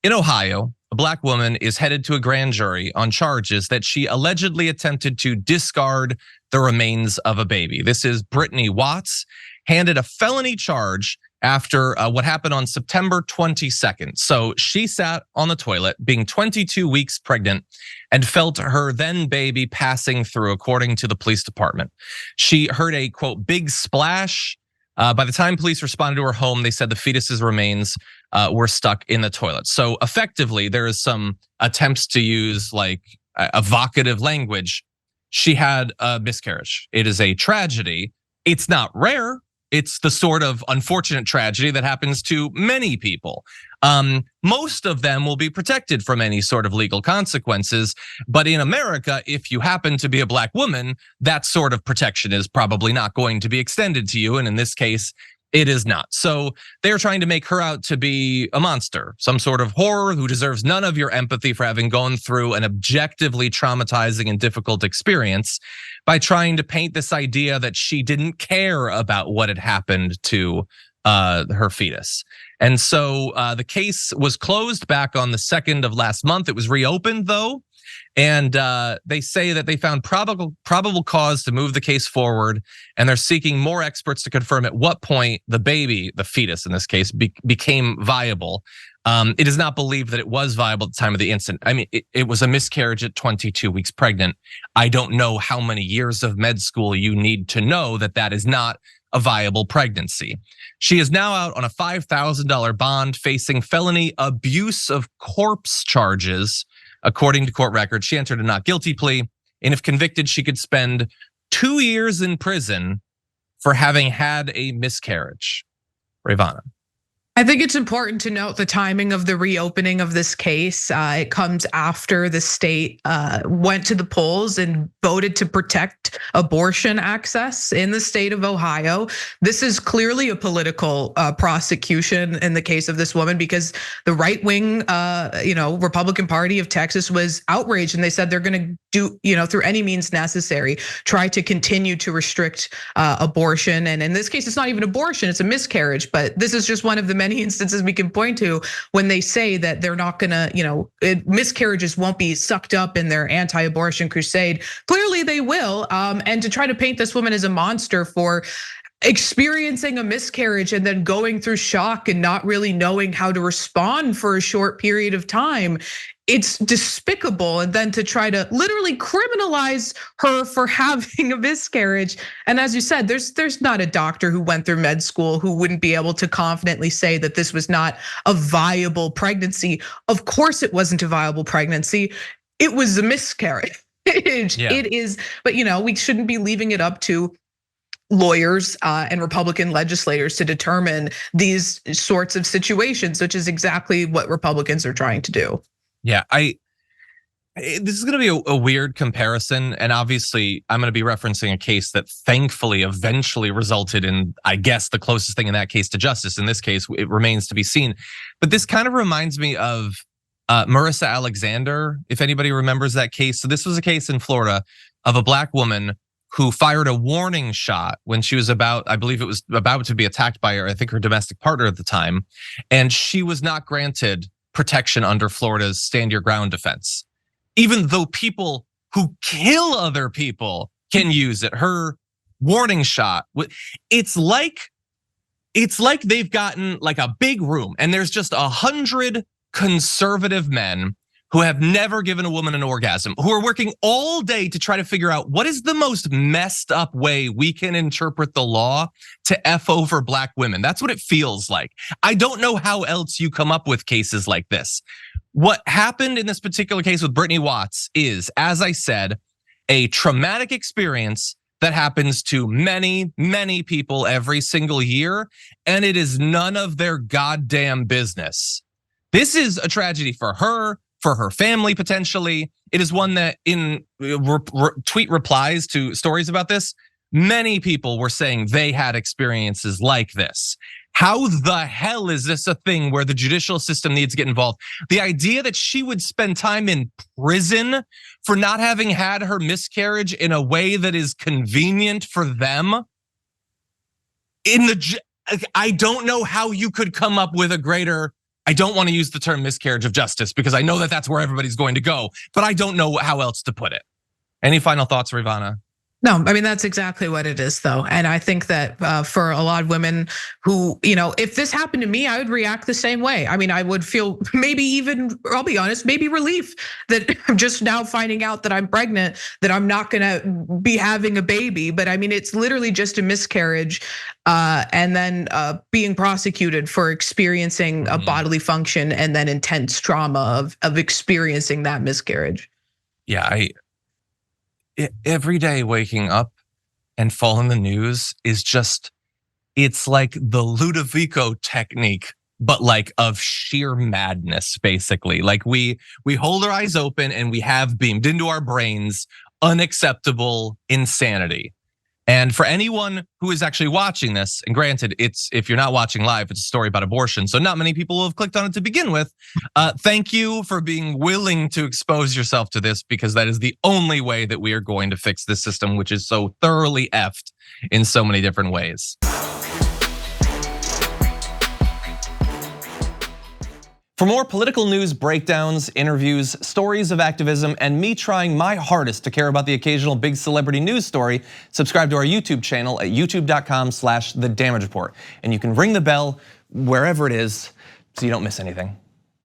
In Ohio, a black woman is headed to a grand jury on charges that she allegedly attempted to discard the remains of a baby. This is Brittany Watts, handed a felony charge after what happened on September 22nd. So she sat on the toilet being 22 weeks pregnant and felt her then baby passing through, according to the police department. She heard a, quote, big splash. By the time police responded to her home, they said the fetus's remains were stuck in the toilet. So effectively, there is some attempts to use like evocative language. She had a miscarriage. It is a tragedy. It's not rare. It's the sort of unfortunate tragedy that happens to many people. Most of them will be protected from any sort of legal consequences. But in America, if you happen to be a black woman, that sort of protection is probably not going to be extended to you. And in this case, it is not. So they're trying to make her out to be a monster, some sort of horror who deserves none of your empathy for having gone through an objectively traumatizing and difficult experience, by trying to paint this idea that she didn't care about what had happened to her fetus. And so the case was closed back on the 2nd of last month. It was reopened though. And they say that they found probable cause to move the case forward, and they're seeking more experts to confirm at what point the baby, the fetus in this case, became viable. It is not believed that it was viable at the time of the incident. I mean, it was a miscarriage at 22 weeks pregnant. I don't know how many years of med school you need to know that that is not a viable pregnancy. She is now out on a $5,000 bond, facing felony abuse of corpse charges. According to court records, she entered a not guilty plea, and if convicted, she could spend 2 years in prison for having had a miscarriage. Rayyvana. I think it's important to note the timing of the reopening of this case. It comes after the state went to the polls and voted to protect abortion access in the state of Ohio. This is clearly a political prosecution in the case of this woman, because the right-wing, Republican Party of Texas was outraged, and they said they're going to do, through any means necessary, try to continue to restrict abortion. And in this case, it's not even abortion; it's a miscarriage. But this is just one of the many instances we can point to when they say that they're not gonna, miscarriages won't be sucked up in their anti-abortion crusade. Clearly they will, and to try to paint this woman as a monster for experiencing a miscarriage and then going through shock and not really knowing how to respond for a short period of time, it's despicable. And then to try to literally criminalize her for having a miscarriage. And as you said, there's not a doctor who went through med school who wouldn't be able to confidently say that this was not a viable pregnancy. Of course it wasn't a viable pregnancy. It was a miscarriage. Yeah. It is, but we shouldn't be leaving it up to lawyers and Republican legislators to determine these sorts of situations, which is exactly what Republicans are trying to do. Yeah, this is gonna be a weird comparison, and obviously I'm gonna be referencing a case that thankfully eventually resulted in, I guess, the closest thing in that case to justice. In this case, it remains to be seen. But this kind of reminds me of Marissa Alexander, if anybody remembers that case. So this was a case in Florida of a black woman who fired a warning shot when she was I believe it was about to be attacked by I think her domestic partner at the time. And she was not granted protection under Florida's stand your ground defense, even though people who kill other people can use it. Her warning shot, it's like they've gotten like a big room and there's just 100 conservative men who have never given a woman an orgasm, who are working all day to try to figure out what is the most messed up way we can interpret the law to F over black women. That's what it feels like. I don't know how else you come up with cases like this. What happened in this particular case with Brittany Watts is, as I said, a traumatic experience that happens to many, many people every single year, and it is none of their goddamn business. This is a tragedy for her family, potentially. It is one that in tweet replies to stories about this, many people were saying they had experiences like this. How the hell is this a thing where the judicial system needs to get involved? The idea that she would spend time in prison for not having had her miscarriage in a way that is convenient for them. I don't know how you could come up with a greater I don't want to use the term miscarriage of justice because I know that that's where everybody's going to go, but I don't know how else to put it. Any final thoughts, Rayyvana? No, I mean, that's exactly what it is, though. And I think that for a lot of women who, if this happened to me, I would react the same way. I mean, I would feel maybe even, I'll be honest, maybe relief that I'm just now finding out that I'm pregnant, that I'm not gonna be having a baby. But I mean, it's literally just a miscarriage and then being prosecuted for experiencing a bodily function and then intense trauma of experiencing that miscarriage. Yeah, every day waking up and following the news is just, it's like the Ludovico technique, but like of sheer madness, basically. Like we hold our eyes open and we have beamed into our brains unacceptable insanity. And for anyone who is actually watching this, and granted, if you're not watching live, it's a story about abortion, so not many people will have clicked on it to begin with. Thank you for being willing to expose yourself to this, because that is the only way that we are going to fix this system, which is so thoroughly effed in so many different ways. For more political news breakdowns, interviews, stories of activism, and me trying my hardest to care about the occasional big celebrity news story, subscribe to our YouTube channel at youtube.com/The Damage Report. And you can ring the bell wherever it is so you don't miss anything.